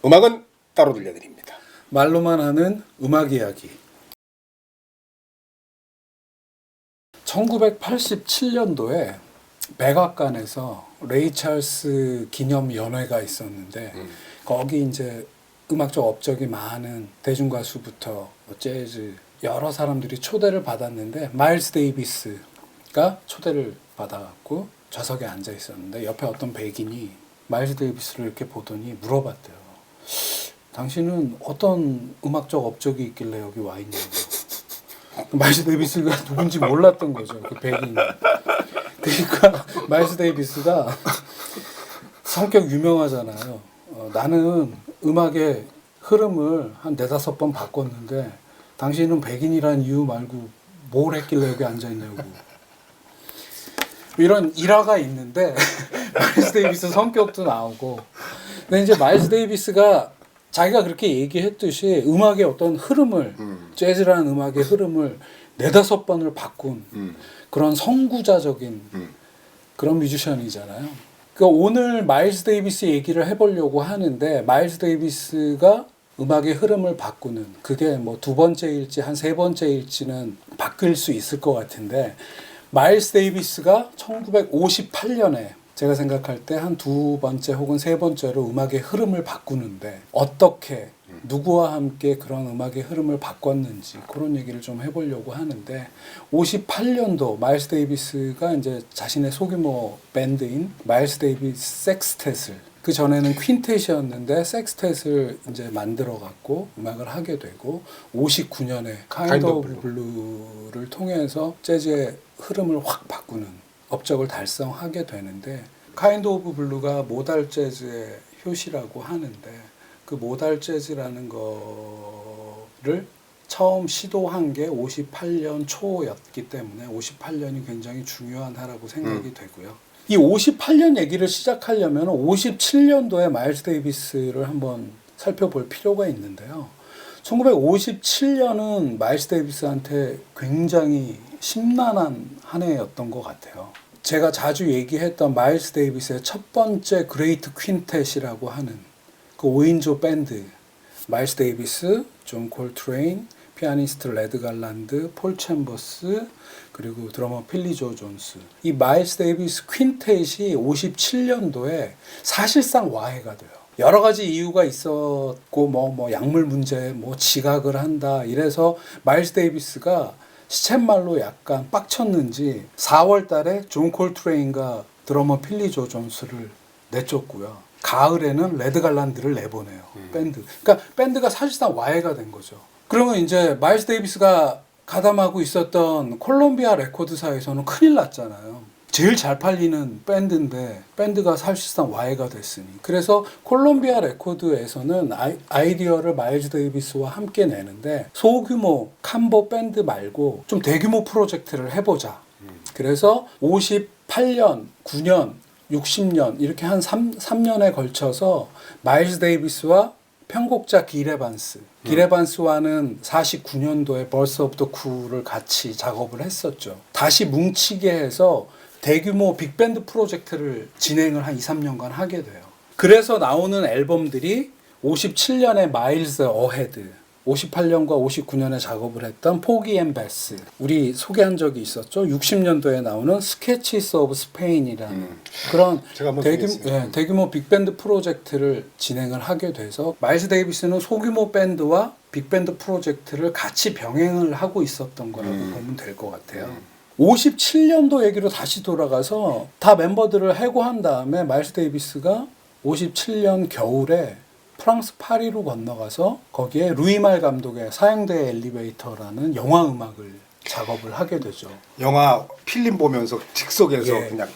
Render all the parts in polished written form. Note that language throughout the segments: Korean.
음악은 따로 들려드립니다. 말로만 하는 음악 이야기. 1987년도에 백악관에서 레이 찰스 기념 연회가 있었는데 거기 이제 음악적 업적이 많은 대중가수부터 뭐 재즈 여러 사람들이 초대를 받았는데 마일스 데이비스가 초대를 받아갖고 좌석에 앉아 있었는데 옆에 어떤 백인이 마일스 데이비스를 이렇게 보더니 물어봤대요. 당신은 어떤 음악적 업적이 있길래 여기 와 있냐고. 마일스 데이비스가 누군지 몰랐던 거죠. 그 백인이. 그러니까 마일스 데이비스가 성격 유명하잖아요. 나는 음악의 흐름을 한 4-5번 바꿨는데 당신은 백인이라는 이유 말고 뭘 했길래 여기 앉아있냐고. 이런 일화가 있는데 마일스 데이비스 성격도 나오고. 근데 이제 마일스 데이비스가 자기가 그렇게 얘기했듯이 음악의 어떤 흐름을 재즈라는 음악의 흐름을 4-5번을 바꾼 그런 선구자적인 그런 뮤지션이잖아요. 그러니까 오늘 마일스 데이비스 얘기를 해보려고 하는데 마일스 데이비스가 음악의 흐름을 바꾸는 그게 뭐 2번째일지 한 3번째일지는 바뀔 수 있을 것 같은데 마일스 데이비스가 1958년에 제가 생각할 때 한 2번째 혹은 3번째로 음악의 흐름을 바꾸는데 어떻게 누구와 함께 그런 음악의 흐름을 바꿨는지 그런 얘기를 좀 해보려고 하는데 58년도 마일스 데이비스가 이제 자신의 소규모 밴드인 마일스 데이비스 섹스텟을 그 전에는 퀸텟이었는데 섹스텟을 이제 만들어 갖고 음악을 하게 되고 59년에 카인드 오브 블루를 통해서 재즈의 흐름을 확 바꾸는 업적을 달성하게 되는데 카인드 오브 블루가 모달 재즈의 효시라고 하는데 그 모달 재즈라는 거를 처음 시도한 게 58년 초였기 때문에 58년이 굉장히 중요한 해라고 생각이 되고요. 이 58년 얘기를 시작하려면 57년도에 마일스 데이비스를 한번 살펴볼 필요가 있는데요. 1957년은 마일스 데이비스한테 굉장히 심란한 한 해였던 것 같아요. 제가 자주 얘기했던 마일스 데이비스의 첫 번째 그레이트 퀸텟이라고 하는 그 5인조 밴드 마일스 데이비스, 존 콜트레인, 피아니스트 레드 갈란드, 폴 챔버스 그리고 드러머 필리 조 존스 이 마일스 데이비스 퀸텟이 57년도에 사실상 와해가 돼요. 여러 가지 이유가 있었고 뭐 약물 문제, 뭐 지각을 한다 이래서 마일스 데이비스가 시쳇말로 약간 빡쳤는지 4월 달에 존 콜트레인과 드러머 필리 조 존스를 내쫓고요. 가을에는 레드 갈란드를 내보내요. 밴드. 그러니까 밴드가 사실상 와해가 된 거죠. 그러면 이제 마일스 데이비스가 가담하고 있었던 콜롬비아 레코드사에서는 큰일 났잖아요. 제일 잘 팔리는 밴드인데 밴드가 사실상 와해가 됐으니 그래서 콜롬비아 레코드에서는 아이디어를 마일스 데이비스와 함께 내는데 소규모 캄보 밴드 말고 좀 대규모 프로젝트를 해보자. 그래서 58년, 9년, 60년 이렇게 한 3년에 걸쳐서 마일스 데이비스와 편곡자 길 에반스와는 49년도에 벌스 오브 더 쿨을 같이 작업을 했었죠. 다시 뭉치게 해서 대규모 빅밴드 프로젝트를 진행을 한 2-3년간 하게 돼요. 그래서 나오는 앨범들이 57년에 마일스 어헤드, 58년과 59년에 작업을 했던 포기 앤 베스, 우리 소개한 적이 있었죠. 60년도에 나오는 스케치스 오브 스페인이라는 그런 대규모 빅밴드 프로젝트를 진행을 하게 돼서 마일스 데이비스는 소규모 밴드와 빅밴드 프로젝트를 같이 병행을 하고 있었던 거라고 보면 될 것 같아요. 57년도 얘기로 다시 돌아가서 다 멤버들을 해고한 다음에 마일스 데이비스가 57년 겨울에 프랑스 파리로 건너가서 거기에 루이말 감독의 사형대의 엘리베이터라는 영화 음악을 작업을 하게 되죠. 영화 필름 보면서 즉석에서 그냥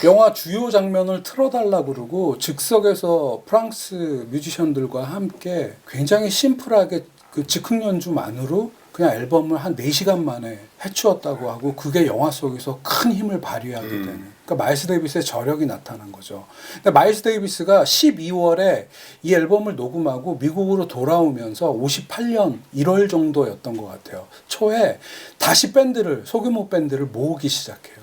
영화 주요 장면을 틀어달라고 그러고 즉석에서 프랑스 뮤지션들과 함께 굉장히 심플하게 그 즉흥 연주만으로 그냥 앨범을 한 4시간 만에 해치웠다고 하고 그게 영화 속에서 큰 힘을 발휘하게 되는 그러니까 마일스 데이비스의 저력이 나타난 거죠. 근데 마일스 데이비스가 12월에 이 앨범을 녹음하고 미국으로 돌아오면서 58년 1월 정도였던 것 같아요. 초에 다시 소규모 밴드를 모으기 시작해요.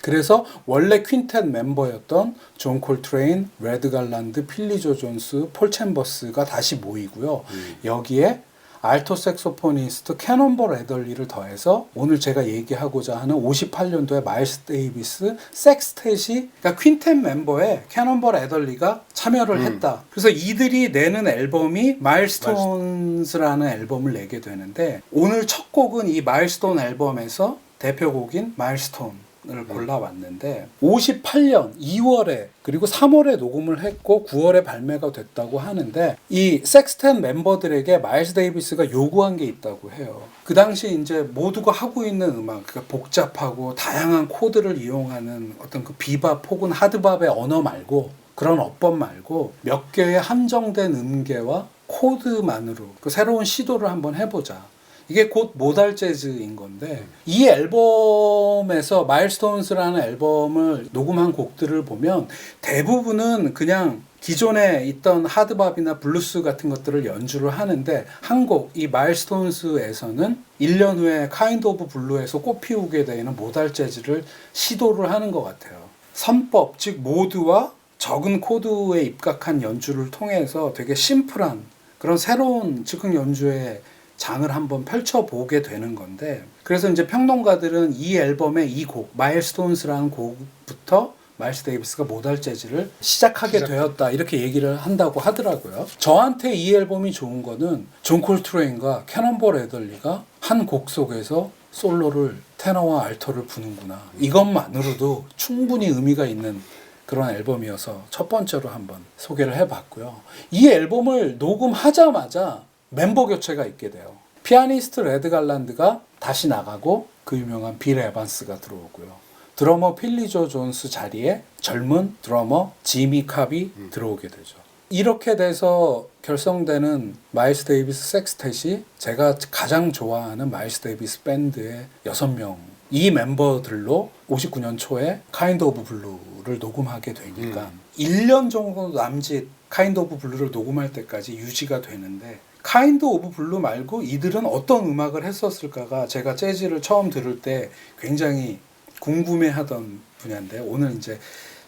그래서 원래 퀸텟 멤버였던 존 콜트레인, 레드 갈란드, 필리조 존스, 폴 챔버스가 다시 모이고요. 여기에 알토 색소포니스트 캐논볼 애덜리를 더해서 오늘 제가 얘기하고자 하는 58년도에 마일스 데이비스 섹스텟이, 그러니까 퀸텟 멤버에 캐논볼 애덜리가 참여를 했다. 그래서 이들이 내는 앨범이 마일스톤스라는 앨범을 내게 되는데, 오늘 첫 곡은 이 마일스톤 앨범에서 대표곡인 마일스톤 을 골라왔는데 58년 2월에 그리고 3월에 녹음을 했고 9월에 발매가 됐다고 하는데, 이 섹스텟 멤버들에게 마일스 데이비스가 요구한 게 있다고 해요. 그 당시 이제 모두가 하고 있는 음악, 그러니까 복잡하고 다양한 코드를 이용하는 어떤 그 비밥 혹은 하드밥의 언어 말고, 그런 어법 말고 몇 개의 한정된 음계와 코드만으로 그 새로운 시도를 한번 해보자. 이게 곧 모달 재즈인 건데, 이 앨범에서 마일스톤스라는 앨범을 녹음한 곡들을 보면 대부분은 그냥 기존에 있던 하드밥이나 블루스 같은 것들을 연주를 하는데, 한 곡, 이 마일스톤스에서는 1년 후에 카인드 오브 블루에서 꽃피우게 되는 모달 재즈를 시도를 하는 것 같아요. 선법, 즉 모드와 적은 코드에 입각한 연주를 통해서 되게 심플한 그런 새로운 즉흥 연주의 장을 한번 펼쳐보게 되는 건데, 그래서 이제 평론가들은 이 앨범의 이 곡, 마일스톤스라는 곡부터 마일스 데이비스가 모달 재즈를 시작하게 되었다, 이렇게 얘기를 한다고 하더라고요. 저한테 이 앨범이 좋은 거는 존 콜트레인과 캐논볼 애덜리가 한 곡 속에서 솔로를, 테너와 알토를 부는구나, 이것만으로도 충분히 의미가 있는 그런 앨범이어서 첫 번째로 한번 소개를 해봤고요. 이 앨범을 녹음하자마자 멤버 교체가 있게 돼요. 피아니스트 레드 갈란드가 다시 나가고 그 유명한 빌 에반스가 들어오고요. 드러머 필리조 존스 자리에 젊은 드러머 지미 캅이 들어오게 되죠. 이렇게 돼서 결성되는 마일스 데이비스 섹스텟이 제가 가장 좋아하는 마일스 데이비스 밴드의 6명, 이 멤버들로 59년 초에 카인드 오브 블루를 녹음하게 되니까 1년 정도 남짓 카인드 오브 블루를 녹음할 때까지 유지가 되는데, 카인드 오브 블루 말고 이들은 어떤 음악을 했었을까가 제가 재즈를 처음 들을 때 굉장히 궁금해하던 분야인데, 오늘 이제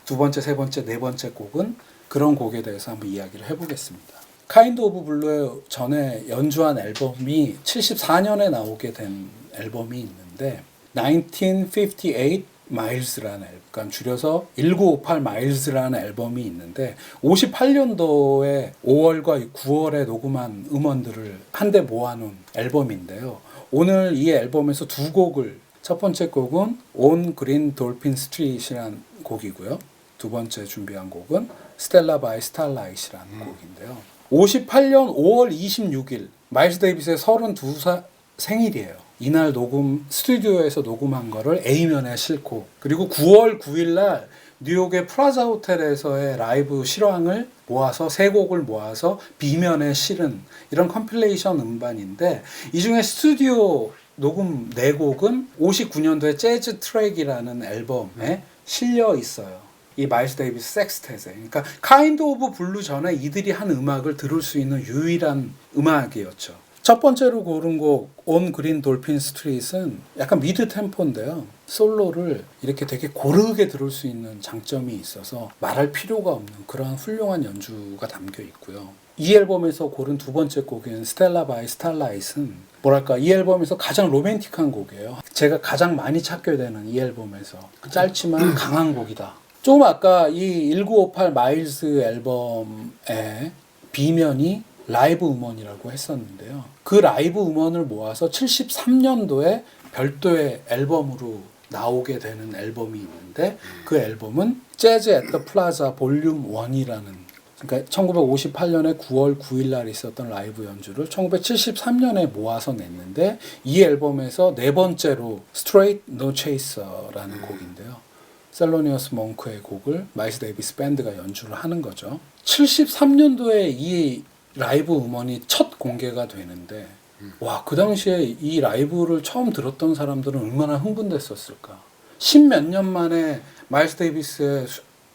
두 번째, 세 번째, 네 번째 곡은 그런 곡에 대해서 한번 이야기를 해보겠습니다. 카인드 오브 블루의 전에 연주한 앨범이 74년에 나오게 된 앨범이 있는데 1958 마일스라는 앨범, 그러니까 줄여서 1958 마일스라는 앨범이 있는데 58년도에 5월과 9월에 녹음한 음원들을 한데 모아놓은 앨범인데요. 오늘 이 앨범에서 두 곡을, 첫 번째 곡은 On Green Dolphin Street이라는 곡이고요. 두 번째 준비한 곡은 스텔라 바이 스타라이트라는 곡인데요. 58년 5월 26일 마일스 데이비스의 32살 생일이에요. 이날 스튜디오에서 녹음한 거를 A면에 싣고, 그리고 9월 9일 날 뉴욕의 프라자 호텔에서의 라이브 실황을 모아서 세 곡을 모아서 B면에 실은 이런 컴필레이션 음반인데, 이 중에 스튜디오 녹음 4곡은 59년도에 재즈 트랙이라는 앨범에 실려 있어요. 이 마일스 데이비스 섹스텟에. 그러니까 카인드 오브 블루 전에 이들이 한 음악을 들을 수 있는 유일한 음악이었죠. 첫 번째로 고른 곡 On Green Dolphin Street은 약간 미드 템포인데요. 솔로를 이렇게 되게 고르게 들을 수 있는 장점이 있어서 말할 필요가 없는 그러한 훌륭한 연주가 담겨 있고요. 이 앨범에서 고른 두 번째 곡인 스텔라 바이 스타라이트는 뭐랄까, 이 앨범에서 가장 로맨틱한 곡이에요. 제가 가장 많이 찾게 되는 이 앨범에서 짧지만 강한 곡이다. 좀 아까 이 1958 마일스 앨범의 B면이 라이브 음원이라고 했었는데요. 그 라이브 음원을 모아서 73년도에 별도의 앨범으로 나오게 되는 앨범이 있는데, 그 앨범은 재즈 앳 더 플라자 볼륨 1이라는, 그러니까 1958년에 9월 9일 날 있었던 라이브 연주를 1973년에 모아서 냈는데, 이 앨범에서 네 번째로 Straight No Chaser라는 곡인데요. 셀로니어스 몽크의 곡을 마일스 데이비스 밴드가 연주를 하는 거죠. 73년도에 이 라이브 음원이 첫 공개가 되는데, 와, 그 당시에 이 라이브를 처음 들었던 사람들은 얼마나 흥분됐었을까. 10몇 년 만에 마일스 데이비스의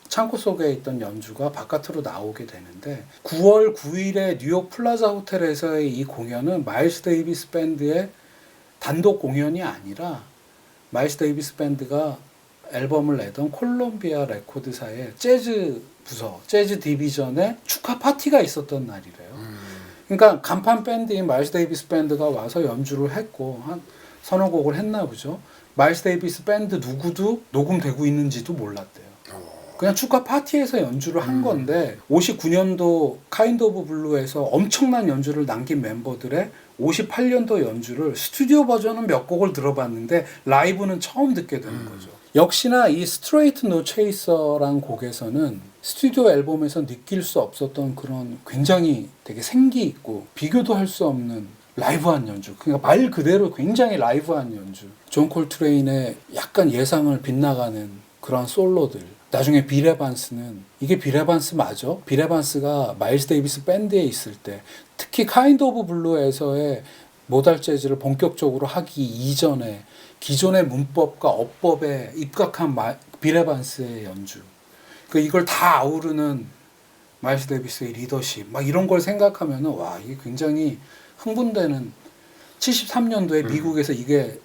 창고 속에 있던 연주가 바깥으로 나오게 되는데, 9월 9일에 뉴욕 플라자 호텔에서의 이 공연은 마일스 데이비스 밴드의 단독 공연이 아니라 마일스 데이비스 밴드가 앨범을 내던 콜롬비아 레코드사의 재즈 부서, 재즈 디비전에 축하 파티가 있었던 날이래요. 그러니까 간판 밴드인 마일스 데이비스 밴드가 와서 연주를 했고 한 서너 곡을 했나 보죠. 마일스 데이비스 밴드 누구도 녹음되고 있는지도 몰랐대요. 그냥 축하 파티에서 연주를 한 건데 59년도 카인드 오브 블루에서 엄청난 연주를 남긴 멤버들의 58년도 연주를 스튜디오 버전은 몇 곡을 들어봤는데 라이브는 처음 듣게 되는 거죠. 역시나 이 스트레이트 노 체이서란 곡에서는 스튜디오 앨범에서 느낄 수 없었던 그런 굉장히 되게 생기 있고 비교도 할 수 없는 라이브한 연주. 그러니까 말 그대로 굉장히 라이브한 연주. 존 콜트레인의 약간 예상을 빗나가는 그런 솔로들. 나중에 빌 에반스는 이게 빌 에반스 맞아? 빌 에반스가 마일스 데이비스 밴드에 있을 때 특히 카인드 오브 블루에서의 모달 재즈를 본격적으로 하기 이전에 기존의 문법과 어법에 입각한 빌 에반스의 연주. 그 이걸 다 아우르는 마일스 데이비스의 리더십 막 이런 걸 생각하면은 와 이게 굉장히 흥분되는 73년도에 미국에서 이게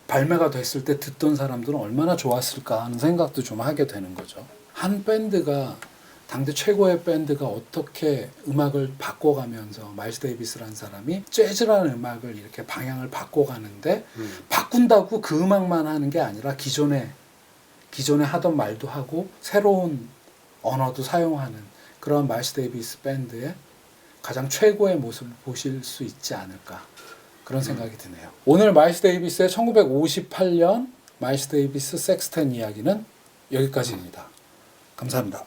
발매가 됐을 때 듣던 사람들은 얼마나 좋았을까 하는 생각도 좀 하게 되는 거죠. 한 밴드가 당대 최고의 밴드가 어떻게 음악을 바꿔가면서 마일스 데이비스라는 사람이 재즈라는 음악을 이렇게 방향을 바꿔가는데 바꾼다고 그 음악만 하는 게 아니라 기존에 하던 말도 하고 새로운 언어도 사용하는 그런 마일스 데이비스 밴드의 가장 최고의 모습을 보실 수 있지 않을까 그런 생각이 드네요. 오늘 마일스 데이비스의 1958년 마일스 데이비스 섹스텐 이야기는 여기까지입니다. 감사합니다.